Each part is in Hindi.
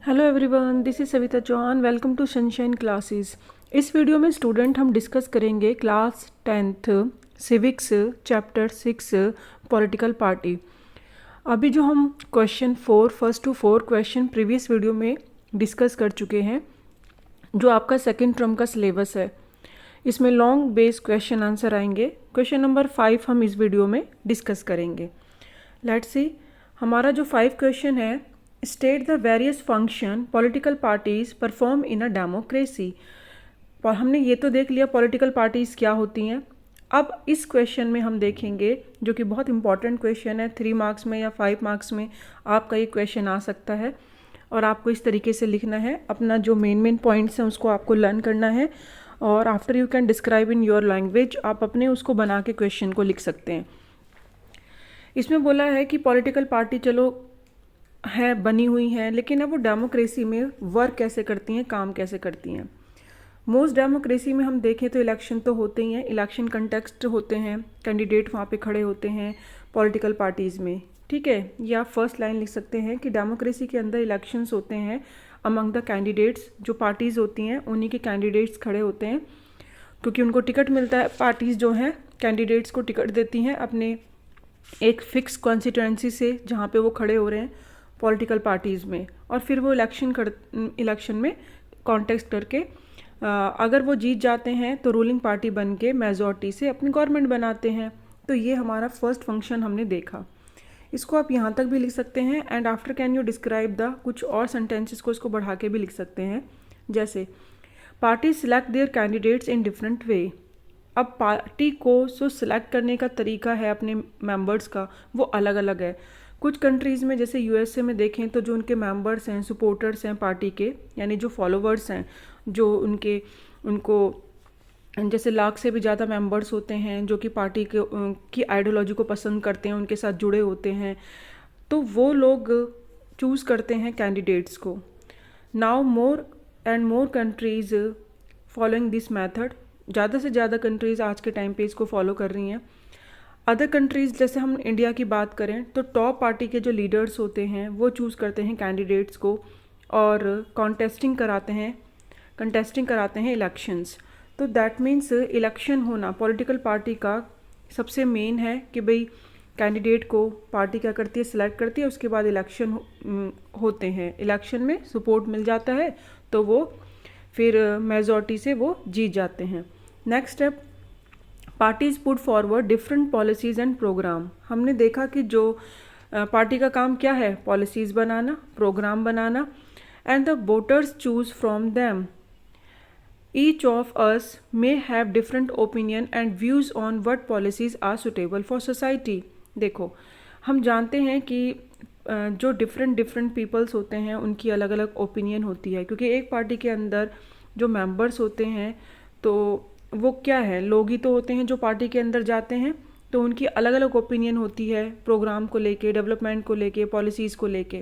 Hello everyone, this is Savita Chauhan. Welcome to Sunshine Classes. इस वीडियो में स्टूडेंट हम डिस्कस करेंगे class 10th civics chapter 6 political party. अभी जो हम question 4 first to 4 question previous video में डिस्कस कर चुके हैं, जो आपका सेकेंड टर्म का सिलेबस है। इसमें लॉन्ग बेस क्वेश्चन आंसर आएंगे। क्वेश्चन नंबर 5 हम इस वीडियो में डिस्कस करेंगे। लेट्स सी, हमारा जो 5 क्वेश्चन है, state the various function political parties perform in a democracy. हमने ये तो देख लिया पॉलिटिकल पार्टीज क्या होती हैं। अब इस क्वेश्चन में हम देखेंगे, जो कि बहुत इंपॉर्टेंट क्वेश्चन है, 3 मार्क्स में या 5 मार्क्स में आपका ये क्वेश्चन आ सकता है। और आपको इस तरीके से लिखना है, अपना जो मेन पॉइंट्स हैं उसको आपको लर्न करना है, और after you can describe in your language, आप अपने उसको बना के क्वेश्चन को लिख सकते हैं। इसमें बोला है कि पॉलिटिकल पार्टी चलो है, बनी हुई हैं, लेकिन अब वो डेमोक्रेसी में वर्क कैसे करती हैं, काम कैसे करती हैं। मोस्ट डेमोक्रेसी में हम देखें तो इलेक्शन तो होते ही हैं, इलेक्शन कंटेक्स्ट होते हैं, कैंडिडेट वहाँ पे खड़े होते हैं पॉलिटिकल पार्टीज़ में, ठीक है। या फर्स्ट लाइन लिख सकते हैं कि डेमोक्रेसी के अंदर इलेक्शंस होते हैं अमंग द कैंडिडेट्स। जो पार्टीज़ होती हैं उन्हीं के कैंडिडेट्स खड़े होते हैं, क्योंकि उनको टिकट मिलता है। पार्टीज़ जो हैं कैंडिडेट्स को टिकट देती हैं अपने एक फिक्स कॉन्स्टिट्यूएंसी से, जहाँ पे वो खड़े हो रहे हैं पॉलिटिकल पार्टीज़ में, और फिर वो इलेक्शन में कॉन्टेस्ट करके अगर वो जीत जाते हैं तो रूलिंग पार्टी बन के मेजॉरिटी से अपनी गवर्नमेंट बनाते हैं। तो ये हमारा फर्स्ट फंक्शन हमने देखा। इसको आप यहाँ तक भी लिख सकते हैं, and after can you describe the, कुछ और सेंटेंसेस को इसको बढ़ा के भी लिख सकते हैं, जैसे party select their candidates in different way. अब पार्टी को जो सिलेक्ट करने का तरीका है अपने मेंबर्स का, वो अलग अलग है। कुछ कंट्रीज़ में, जैसे यूएसए में देखें तो जो उनके मेंबर्स हैं, सपोर्टर्स हैं पार्टी के, यानी जो फॉलोवर्स हैं, जो उनको जैसे लाख से भी ज़्यादा मेंबर्स होते हैं जो कि पार्टी की आइडियोलॉजी को पसंद करते हैं, उनके साथ जुड़े होते हैं, तो वो लोग चूज़ करते हैं कैंडिडेट्स को। Now more and more countries following this method. ज़्यादा से ज़्यादा कंट्रीज़ आज के टाइम पे इसको फॉलो कर रही हैं। अदर कंट्रीज़, जैसे हम इंडिया की बात करें तो टॉप पार्टी के जो लीडर्स होते हैं वो चूज़ करते हैं कैंडिडेट्स को, और कंटेस्टिंग कराते हैं इलेक्शंस। तो दैट मीन्स इलेक्शन होना पॉलिटिकल पार्टी का सबसे मेन है कि भाई कैंडिडेट को पार्टी क्या करती है, सिलेक्ट करती है, उसके बाद इलेक्शन होते हैं। इलेक्शन में सपोर्ट मिल जाता है तो वो फिर मेजॉरिटी से वो जीत जाते हैं। Next step, parties put forward different policies and program. हमने देखा कि जो पार्टी का काम क्या है, पॉलिसीज़ बनाना, प्रोग्राम बनाना, and the voters choose from them. Each of us may have different opinion and views on what policies are suitable for society. देखो, हम जानते हैं कि जो डिफरेंट पीपल्स होते हैं उनकी अलग अलग ओपिनियन होती है, क्योंकि एक पार्टी के अंदर जो मेंबर्स होते हैं तो वो क्या है, लोग ही तो होते हैं जो पार्टी के अंदर जाते हैं, तो उनकी अलग अलग ओपिनियन होती है प्रोग्राम को लेके, डेवलपमेंट को लेके, पॉलिसीज़ को लेके।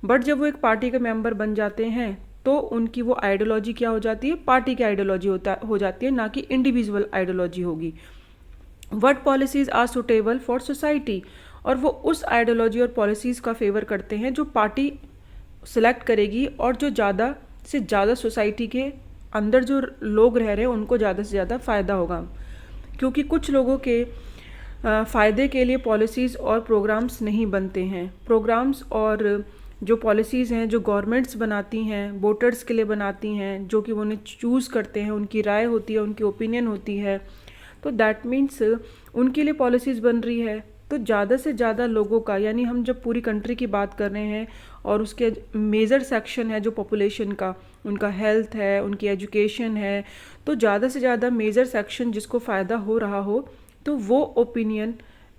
बट जब वो एक पार्टी के मेंबर बन जाते हैं तो उनकी वो आइडियोलॉजी क्या हो जाती है, पार्टी की आइडियोलॉजी हो जाती है, ना कि इंडिविजुअल आइडियोलॉजी होगी। What policies are suitable for society, और वो उस आइडियोलॉजी और पॉलिसीज़ का फेवर करते हैं जो पार्टी सिलेक्ट करेगी, और जो ज़्यादा से ज़्यादा सोसाइटी के अंदर जो लोग रह रहे हैं उनको ज़्यादा से ज़्यादा फ़ायदा होगा। क्योंकि कुछ लोगों के फ़ायदे के लिए पॉलिसीज़ और प्रोग्राम्स नहीं बनते हैं। प्रोग्राम्स और जो पॉलिसीज़ हैं जो गवर्नमेंट्स बनाती हैं, वोटर्स के लिए बनाती हैं, जो कि वो उन्हें चूज़ करते हैं, उनकी राय होती है, उनकी ओपिनियन होती है, तो दैट मीन्स उनके लिए पॉलिसीज़ बन रही है। तो ज़्यादा से ज़्यादा लोगों का, यानी हम जब पूरी कंट्री की बात कर रहे हैं और उसके मेजर सेक्शन है जो पॉपुलेशन का, उनका हेल्थ है, उनकी एजुकेशन है, तो ज़्यादा से ज़्यादा मेजर सेक्शन जिसको फ़ायदा हो रहा हो, तो वो ओपिनियन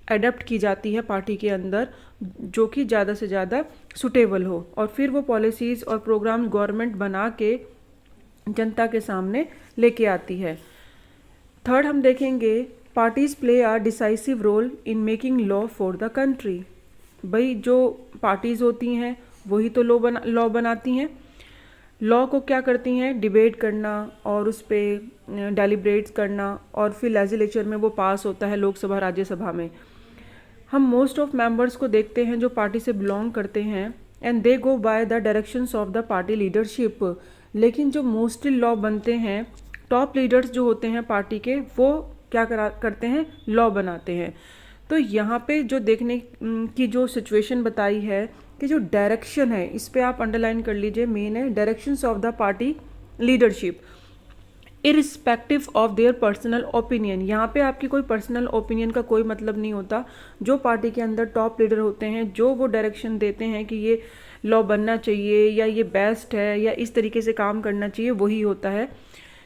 अडेप्ट की जाती है पार्टी के अंदर, जो कि ज़्यादा से ज़्यादा सुटेबल हो, और फिर वो पॉलिसीज़ और प्रोग्राम गवर्नमेंट बना के जनता के सामने लेके आती है। थर्ड हम देखेंगे, parties play are decisive role in making law for the country. भाई जो पार्टीज़ होती हैं वही तो लॉ बनाती हैं। लॉ को क्या करती हैं, डिबेट करना और उस पर डेलिब्रेट्स करना, और फिर लेजिस्लेचर में वो पास होता है, लोकसभा राज्यसभा में। हम मोस्ट ऑफ मेंबर्स को देखते हैं जो पार्टी से बिलोंग करते हैं, and they go by the directions of the party leadership. लेकिन जो मोस्टली लॉ बनते हैं, टॉप लीडर्स जो होते हैं पार्टी के, वो क्या करते हैं, लॉ बनाते हैं। तो यहाँ पे जो देखने की जो सिचुएशन बताई है कि जो डायरेक्शन है, इस पे आप अंडरलाइन कर लीजिए, मेन है directions of the party leadership irrespective of their personal opinion. यहाँ पे आपकी कोई पर्सनल ओपिनियन का कोई मतलब नहीं होता। जो पार्टी के अंदर टॉप लीडर होते हैं, जो वो डायरेक्शन देते हैं कि ये लॉ बनना चाहिए या ये बेस्ट है या इस तरीके से काम करना चाहिए, वही होता है।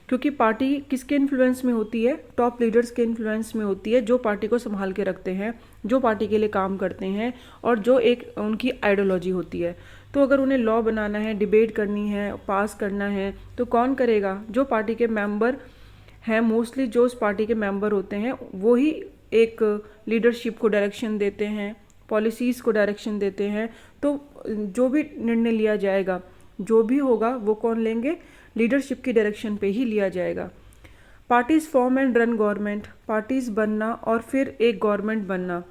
क्योंकि पार्टी किसके इन्फ्लुएंस में होती है, टॉप लीडर्स के इन्फ्लुएंस में होती है, जो पार्टी को संभाल के रखते हैं, जो पार्टी के लिए काम करते हैं और जो एक उनकी आइडियोलॉजी होती है। तो अगर उन्हें लॉ बनाना है, डिबेट करनी है, पास करना है, तो कौन करेगा, जो पार्टी के मेंबर हैं, मोस्टली जो उस पार्टी के मेंबर होते हैं वो ही एक लीडरशिप को डायरेक्शन देते हैं, पॉलिसीज़ को डायरेक्शन देते हैं। तो जो भी निर्णय लिया जाएगा, जो भी होगा, वो कौन लेंगे, लीडरशिप की डायरेक्शन पे ही लिया जाएगा। Parties form and run government, parties बनना और फिर एक गवर्नमेंट बनना।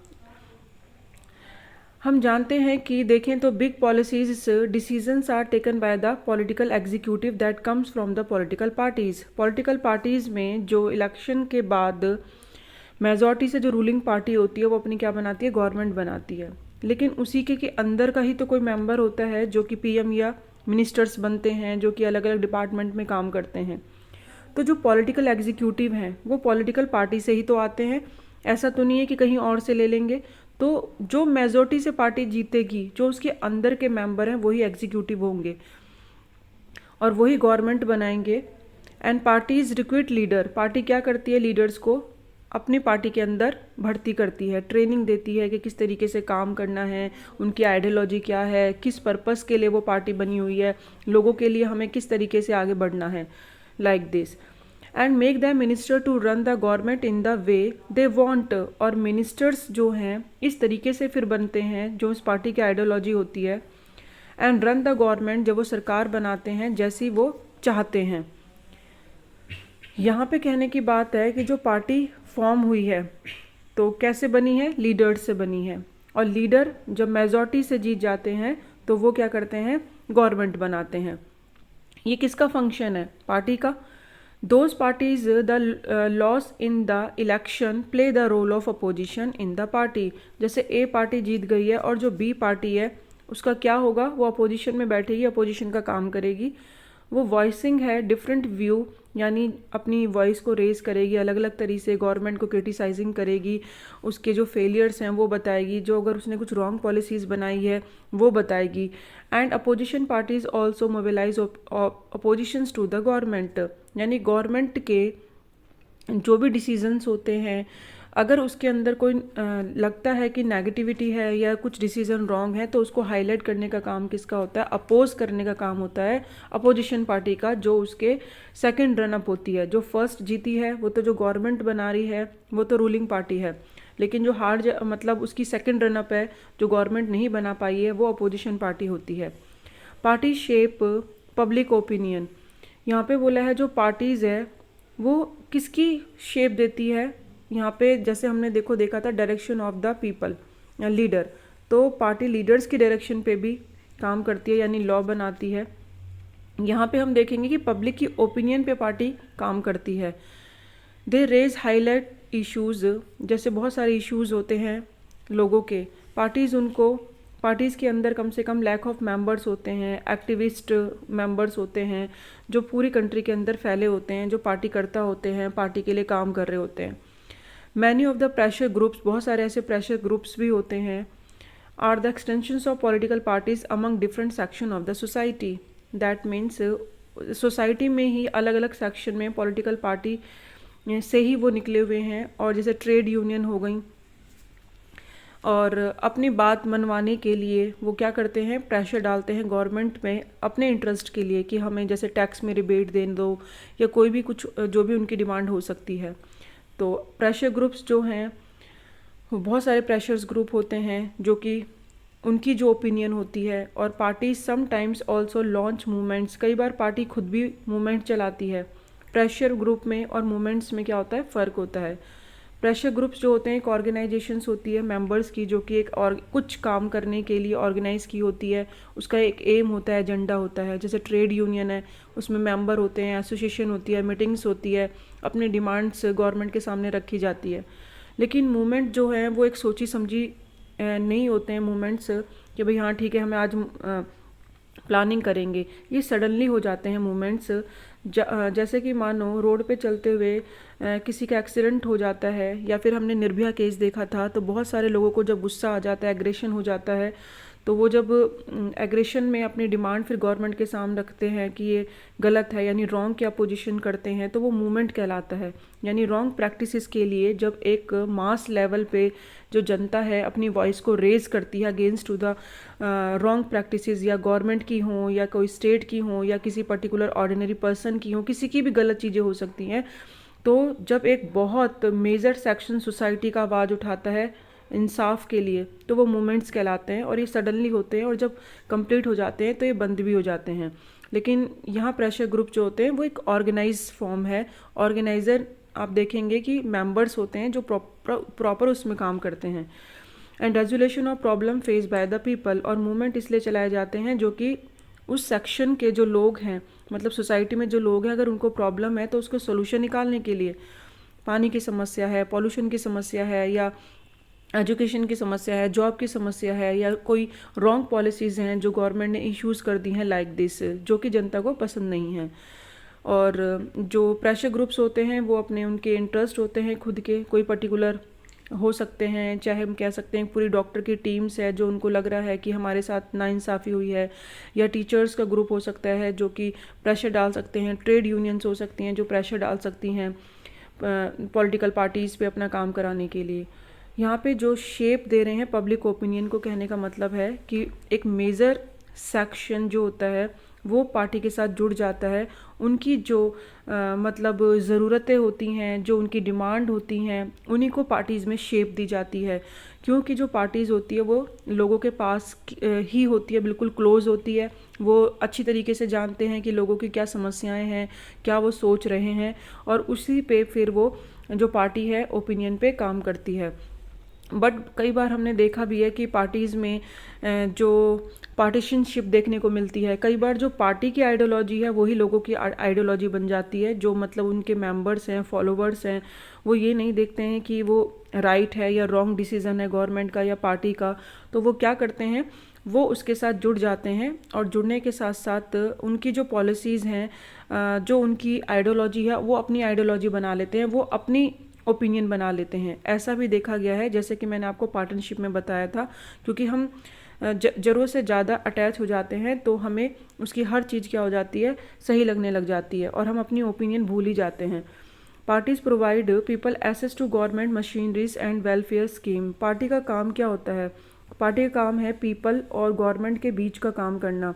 हम जानते हैं कि देखें तो big policies decisions are taken by the political executive that comes from the political parties. Political parties में जो इलेक्शन के बाद मेजॉरिटी से जो रूलिंग पार्टी होती है, वो अपनी क्या बनाती है, गवर्नमेंट बनाती है। लेकिन उसी के अंदर का ही तो कोई मेंबर होता है जो कि पीएम या मिनिस्टर्स बनते हैं, जो कि अलग अलग डिपार्टमेंट में काम करते हैं। तो जो पॉलिटिकल एग्जीक्यूटिव हैं वो पॉलिटिकल पार्टी से ही तो आते हैं, ऐसा तो नहीं है कि कहीं और से ले लेंगे। तो जो मेजॉरिटी से पार्टी जीतेगी, जो उसके अंदर के मेंबर हैं, वही एग्जीक्यूटिव होंगे और वही गवर्नमेंट बनाएंगे। And parties recruit leader, party क्या करती है, लीडर्स को अपनी पार्टी के अंदर भर्ती करती है, ट्रेनिंग देती है कि किस तरीके से काम करना है, उनकी आइडियोलॉजी क्या है, किस पर्पस के लिए वो पार्टी बनी हुई है, लोगों के लिए हमें किस तरीके से आगे बढ़ना है, like this. And make the minister to run the government in the way they want. और मिनिस्टर्स जो हैं इस तरीके से फिर बनते हैं, जो उस पार्टी की आइडियोलॉजी होती है। एंड रन द गवर्नमेंट, जब वो सरकार बनाते हैं जैसी वो चाहते हैं। यहाँ पे कहने की बात है कि जो पार्टी फॉर्म हुई है तो कैसे बनी है, लीडर्स से बनी है। और लीडर जब मेजॉरिटी से जीत जाते हैं तो वो क्या करते हैं, गवर्नमेंट बनाते हैं। ये किसका फंक्शन है, पार्टी का। Those parties the loss in the election play the role of opposition in the party. जैसे ए पार्टी जीत गई है और जो बी पार्टी है उसका क्या होगा, वो अपोजिशन में बैठेगी, अपोजिशन का काम करेगी। वो वॉइसिंग है डिफरेंट व्यू, यानी अपनी वॉइस को रेज करेगी अलग अलग तरीके से, गवर्नमेंट को क्रिटिसाइजिंग करेगी, उसके जो फेलियर्स हैं वो बताएगी, जो अगर उसने कुछ रॉन्ग पॉलिसीज़ बनाई है वो बताएगी। And opposition parties also mobilise oppositions to the government, यानी गवर्नमेंट के जो भी डिसीजंस होते हैं, अगर उसके अंदर कोई लगता है कि नेगेटिविटी है या कुछ डिसीजन रॉन्ग है, तो उसको हाईलाइट करने का काम किसका होता है, अपोज करने का काम होता है अपोजिशन पार्टी का, जो उसके सेकंड रन अप होती है। जो फर्स्ट जीती है वो तो जो गवर्नमेंट बना रही है वो तो रूलिंग पार्टी है, लेकिन जो मतलब उसकी सेकंड रन अप है, जो गवर्नमेंट नहीं बना पाई है, वो अपोजिशन पार्टी होती है। पार्टी शेप पब्लिक ओपिनियन, यहाँ पे बोला है जो पार्टीज़ है वो किसकी शेप देती है। यहाँ पे जैसे हमने देखा था डायरेक्शन ऑफ द पीपल या लीडर, तो पार्टी लीडर्स की डायरेक्शन पे भी काम करती है, यानी लॉ बनाती है। यहाँ पे हम देखेंगे कि पब्लिक की ओपिनियन पे पार्टी काम करती है। दे रेज हाईलाइट इश्यूज़, जैसे बहुत सारे इश्यूज़ होते हैं लोगों के, पार्टीज़ के अंदर कम से कम लैक ऑफ मेंबर्स होते हैं, एक्टिविस्ट मेंबर्स होते हैं, जो पूरी कंट्री के अंदर फैले होते हैं, जो पार्टी करता होते हैं, पार्टी के लिए काम कर रहे होते हैं। Many of the pressure groups, बहुत सारे ऐसे प्रेशर ग्रुप्स भी होते हैं, are the extensions of political parties among different section of the society. That means society में ही अलग अलग सेक्शन में पॉलिटिकल पार्टी से ही वो निकले हुए हैं। और जैसे ट्रेड यूनियन हो गई, और अपनी बात मनवाने के लिए वो क्या करते हैं, प्रेशर डालते हैं गवर्नमेंट में अपने इंटरेस्ट के लिए, कि हमें जैसे टैक्स में रिबेट दे दो या कोई भी कुछ जो भी उनकी डिमांड हो सकती है। तो प्रेशर ग्रुप्स जो हैं, बहुत सारे प्रेशर्स ग्रुप होते हैं जो कि उनकी जो ओपिनियन होती है। और party sometimes also launch movements, कई बार पार्टी खुद भी मूवमेंट चलाती है। प्रेशर ग्रुप में और मूवमेंट्स में क्या होता है, फ़र्क होता है। प्रेशर ग्रुप्स जो होते हैं एक ऑर्गेनाइजेशंस होती है मेंबर्स की, जो कि एक और कुछ काम करने के लिए ऑर्गेनाइज की होती है। उसका एक एम होता है, एजेंडा होता है। जैसे ट्रेड यूनियन है, उसमें मेंबर होते हैं, एसोसिएशन होती है, मीटिंग्स होती है, अपनी डिमांड्स गवर्नमेंट के सामने रखी जाती है। लेकिन मूवमेंट जो है वो एक सोची समझी नहीं होते हैं मूवमेंट्स कि भाई हाँ ठीक है हमें आज प्लानिंग करेंगे। ये सडनली हो जाते हैं मूवमेंट्स। जैसे कि मानो रोड पे चलते हुए किसी का एक्सीडेंट हो जाता है, या फिर हमने निर्भया केस देखा था, तो बहुत सारे लोगों को जब गुस्सा आ जाता है, एग्रेशन हो जाता है, तो वो जब एग्रेशन में अपनी डिमांड फिर गवर्नमेंट के सामने रखते हैं कि ये गलत है, यानी रॉन्ग की अपोजिशन करते हैं, तो वो मूवमेंट कहलाता है। यानी रॉन्ग प्रैक्टिसेस के लिए जब एक मास लेवल पे जो जनता है अपनी वॉइस को रेज करती है against to the wrong practices, या गवर्नमेंट की हों, या कोई स्टेट की हों, या किसी पर्टिकुलर ऑर्डिनरी पर्सन की हों, किसी की भी गलत चीज़ें हो सकती हैं। तो जब एक बहुत मेजर सेक्शन सोसाइटी का आवाज़ उठाता है इंसाफ के लिए, तो वो मूवमेंट्स कहलाते हैं। और ये सडनली होते हैं, और जब कंप्लीट हो जाते हैं तो ये बंद भी हो जाते हैं। लेकिन यहाँ प्रेशर ग्रुप जो होते हैं वो एक ऑर्गेनाइज फॉर्म है। ऑर्गेनाइजर आप देखेंगे कि मेंबर्स होते हैं जो प्रॉपर उसमें काम करते हैं। And resolution of problem face by the people, और मूवमेंट इसलिए चलाए जाते हैं जो कि उस सेक्शन के जो लोग हैं, मतलब सोसाइटी में जो लोग हैं, अगर उनको प्रॉब्लम है तो उसको सोल्यूशन निकालने के लिए, पानी की समस्या है, पॉल्यूशन की समस्या है, या एजुकेशन की समस्या है, जॉब की समस्या है, या कोई रॉन्ग पॉलिसीज़ हैं जो गवर्नमेंट ने इश्यूज़ कर दी हैं लाइक दिस, जो कि जनता को पसंद नहीं है। और जो प्रेशर ग्रुप्स होते हैं वो अपने उनके इंटरेस्ट होते हैं खुद के, कोई पर्टिकुलर हो सकते हैं, चाहे हम कह सकते हैं पूरी डॉक्टर की टीम्स है जो उनको लग रहा है कि हमारे साथ नाइंसाफ़ी हुई है, या टीचर्स का ग्रुप हो सकता है जो कि प्रेशर डाल सकते हैं, ट्रेड यूनियंस हो सकती हैं जो प्रेशर डाल सकती हैं पॉलिटिकल पार्टीज़ पे अपना काम कराने के लिए। यहाँ पे जो शेप दे रहे हैं पब्लिक ओपिनियन को, कहने का मतलब है कि एक मेजर सेक्शन जो होता है वो पार्टी के साथ जुड़ जाता है। उनकी जो मतलब ज़रूरतें होती हैं, जो उनकी डिमांड होती हैं, उन्हीं को पार्टीज़ में शेप दी जाती है। क्योंकि जो पार्टीज़ होती है वो लोगों के पास ही होती है, बिल्कुल क्लोज होती है। वो अच्छी तरीके से जानते हैं कि लोगों की क्या समस्याएं हैं, क्या वो सोच रहे हैं, और उसी पे फिर वो जो पार्टी है ओपिनियन पे काम करती है। बट कई बार हमने देखा भी है कि पार्टीज़ में जो पार्टीशनशिप देखने को मिलती है, कई बार जो पार्टी की आइडियोलॉजी है वही लोगों की आइडियोलॉजी बन जाती है। जो मतलब उनके मेंबर्स हैं, फॉलोवर्स हैं, वो ये नहीं देखते हैं कि वो राइट है या रॉन्ग डिसीज़न है गवर्नमेंट का या पार्टी का, तो वो क्या करते हैं, वो उसके साथ जुड़ जाते हैं। और जुड़ने के साथ साथ उनकी जो पॉलिसीज़ हैं, जो उनकी आइडियोलॉजी है, वो अपनी आइडियोलॉजी बना लेते हैं, वो अपनी ओपिनियन बना लेते हैं। ऐसा भी देखा गया है, जैसे कि मैंने आपको पार्टनरशिप में बताया था, क्योंकि हम ज़रूरत से ज़्यादा अटैच हो जाते हैं तो हमें उसकी हर चीज़ क्या हो जाती है, सही लगने लग जाती है, और हम अपनी ओपिनियन भूल ही जाते हैं। Parties provide people access to government machineries and welfare scheme. Party का काम क्या होता है? पार्टी का काम है पीपल और गवर्नमेंट के बीच का काम करना।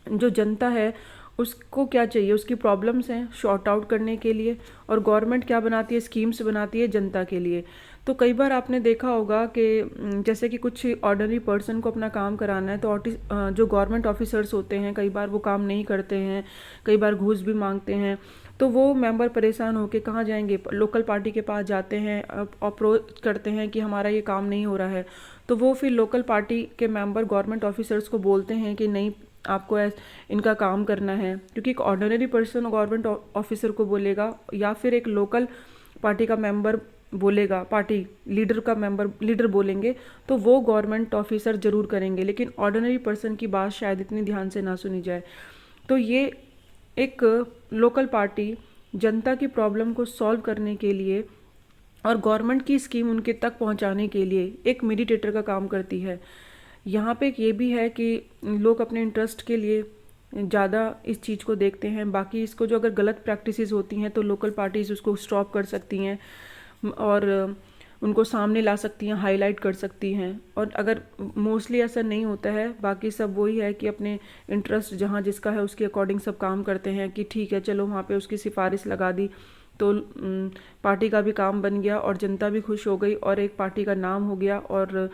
जो जनता है उसको क्या चाहिए, उसकी प्रॉब्लम्स हैं शॉर्ट आउट करने के लिए, और गवर्नमेंट क्या बनाती है, स्कीम्स बनाती है जनता के लिए। तो कई बार आपने देखा होगा कि जैसे कि कुछ ऑर्डिनरी पर्सन को अपना काम कराना है, तो जो गवर्नमेंट ऑफिसर्स होते हैं कई बार वो काम नहीं करते हैं, कई बार घूस भी मांगते हैं। तो वो मेंबर परेशान होकर कहाँ जाएंगे, लोकल पार्टी के पास जाते हैं, अप्रोच करते हैं कि हमारा ये काम नहीं हो रहा है। तो वो फिर लोकल पार्टी के मेंबर गवर्नमेंट ऑफिसर्स को बोलते हैं कि नहीं, आपको इनका काम करना है। क्योंकि एक ऑर्डिनरी पर्सन गवर्नमेंट ऑफिसर को बोलेगा, या फिर एक लोकल पार्टी का मेंबर बोलेगा, पार्टी लीडर का मेंबर लीडर बोलेंगे, तो वो गवर्नमेंट ऑफिसर ज़रूर करेंगे, लेकिन ऑर्डिनरी पर्सन की बात शायद इतनी ध्यान से ना सुनी जाए। तो ये एक लोकल पार्टी जनता की प्रॉब्लम को सॉल्व करने के लिए और गवर्नमेंट की स्कीम उनके तक पहुंचाने के लिए एक मीडिएटर का काम करती है। यहाँ पे एक ये भी है कि लोग अपने इंटरेस्ट के लिए ज़्यादा इस चीज़ को देखते हैं। बाकी इसको जो अगर गलत प्रैक्टिसेस होती हैं तो लोकल पार्टीज़ उसको स्टॉप कर सकती हैं और उनको सामने ला सकती हैं, हाईलाइट कर सकती हैं। और अगर मोस्टली ऐसा नहीं होता है, बाकी सब वही है कि अपने इंटरेस्ट जहाँ जिसका है उसके अकॉर्डिंग सब काम करते हैं कि ठीक है चलो वहाँ पे उसकी सिफारिश लगा दी तो पार्टी का भी काम बन गया और जनता भी खुश हो गई और एक पार्टी का नाम हो गया और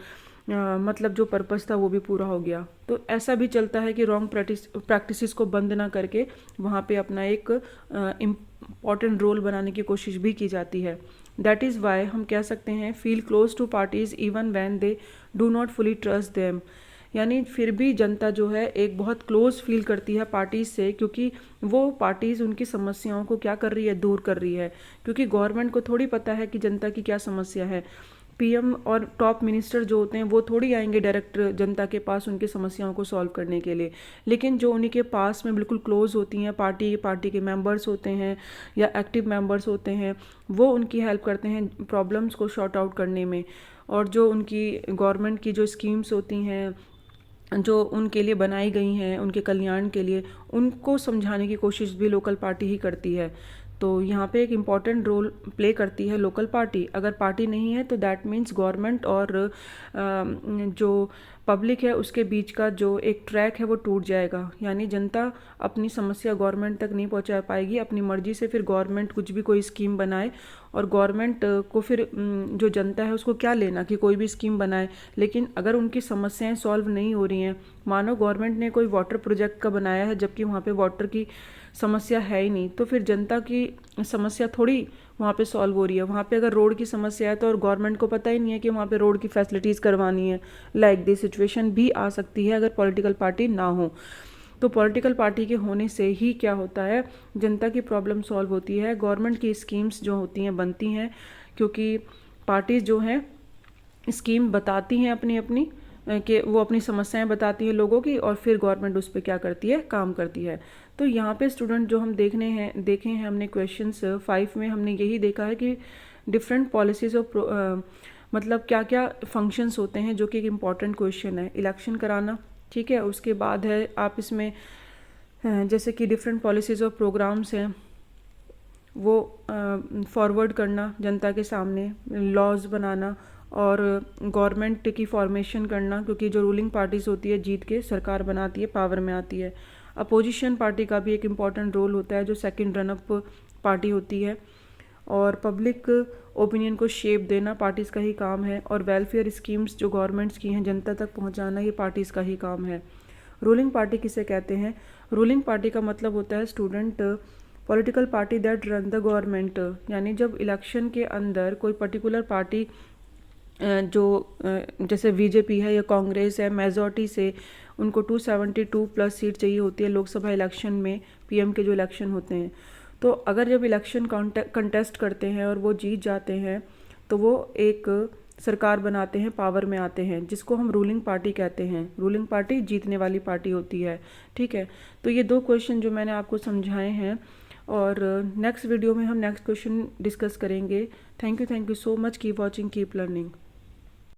मतलब जो पर्पस था वो भी पूरा हो गया। तो ऐसा भी चलता है कि रॉन्ग प्रैक्टिसेस को बंद ना करके वहाँ पे अपना एक इम्पॉर्टेंट रोल बनाने की कोशिश भी की जाती है। दैट इज़ वाई हम कह सकते हैं feel close to parties even when they do not fully trust them. यानी फिर भी जनता जो है एक बहुत क्लोज फील करती है पार्टीज़ से, क्योंकि वो पार्टीज़ उनकी समस्याओं को क्या कर रही है, दूर कर रही है। क्योंकि गवर्नमेंट को थोड़ी पता है कि जनता की क्या समस्या है। पीएम और टॉप मिनिस्टर जो होते हैं वो थोड़ी आएंगे डायरेक्ट जनता के पास उनकी समस्याओं को सॉल्व करने के लिए, लेकिन जो उन्हीं के पास में बिल्कुल क्लोज होती हैं, पार्टी के मेंबर्स होते हैं या एक्टिव मेंबर्स होते हैं, वो उनकी हेल्प करते हैं प्रॉब्लम्स को सॉर्ट आउट करने में। और जो उनकी गवर्नमेंट की जो स्कीम्स होती हैं जो उनके लिए बनाई गई हैं उनके कल्याण के लिए, उनको समझाने की कोशिश भी लोकल पार्टी ही करती है। तो यहाँ पे एक इम्पॉर्टेंट रोल प्ले करती है लोकल पार्टी। अगर पार्टी नहीं है तो दैट मीन्स गवर्नमेंट और जो पब्लिक है उसके बीच का जो एक ट्रैक है वो टूट जाएगा। यानी जनता अपनी समस्या गवर्नमेंट तक नहीं पहुंचा पाएगी अपनी मर्जी से। फिर गवर्नमेंट कुछ भी कोई स्कीम बनाए और गवर्नमेंट को फिर जो जनता है उसको क्या लेना कि कोई भी स्कीम बनाए, लेकिन अगर उनकी समस्याएं सॉल्व नहीं हो रही हैं, मानो गवर्नमेंट ने कोई वाटर प्रोजेक्ट का बनाया है जबकि वहाँ पे वाटर की समस्या है ही नहीं, तो फिर जनता की समस्या थोड़ी वहाँ पे सॉल्व हो रही है। वहाँ पे अगर रोड की समस्या है तो और गवर्नमेंट को पता ही नहीं है कि वहाँ पे रोड की फैसिलिटीज़ करवानी है, लाइक दिस सिचुएशन भी आ सकती है अगर पॉलिटिकल पार्टी ना हो। तो पॉलिटिकल पार्टी के होने से ही क्या होता है, जनता की प्रॉब्लम सॉल्व होती है, गवर्नमेंट की स्कीम्स जो होती हैं बनती हैं, क्योंकि पार्टीज़ जो हैं स्कीम बताती हैं अपनी अपनी कि वो अपनी समस्याएं बताती है लोगों की, और फिर गवर्नमेंट उस पर क्या करती है, काम करती है। तो यहाँ पे स्टूडेंट जो हम देखे हैं हमने क्वेश्चंस 5 में हमने यही देखा है कि डिफरेंट पॉलिसीज और मतलब क्या क्या फंक्शंस होते हैं, जो कि एक इम्पॉर्टेंट क्वेश्चन है। इलेक्शन कराना, ठीक है, उसके बाद है आप इसमें जैसे कि डिफरेंट पॉलिसीज और प्रोग्राम्स हैं वो फॉरवर्ड करना जनता के सामने, लॉज बनाना और गवर्नमेंट की फॉर्मेशन करना, क्योंकि जो रूलिंग पार्टीज होती है जीत के सरकार बनाती है, पावर में आती है। अपोजिशन पार्टी का भी एक इम्पॉर्टेंट रोल होता है जो सेकंड रन अप पार्टी होती है। और पब्लिक ओपिनियन को शेप देना पार्टीज़ का ही काम है, और वेलफेयर स्कीम्स जो गवर्नमेंट्स की हैं जनता तक पहुंचाना ये पार्टीज़ का ही काम है। रूलिंग पार्टी किसे कहते हैं? रूलिंग पार्टी का मतलब होता है student political party that run the government. यानी जब इलेक्शन के अंदर कोई पर्टिकुलर पार्टी जो जैसे बीजेपी है या कांग्रेस है, मेजॉरिटी से उनको 272 प्लस सीट चाहिए होती है लोकसभा इलेक्शन में, पीएम के जो इलेक्शन होते हैं। तो अगर जब इलेक्शन कंटेस्ट करते हैं और वो जीत जाते हैं तो वो एक सरकार बनाते हैं, पावर में आते हैं, जिसको हम रूलिंग पार्टी कहते हैं। रूलिंग पार्टी जीतने वाली पार्टी होती है, ठीक है। तो ये 2 क्वेश्चन जो मैंने आपको समझाए हैं, और नेक्स्ट वीडियो में हम नेक्स्ट क्वेश्चन डिस्कस करेंगे। Thank you so much, keep watching, keep learning.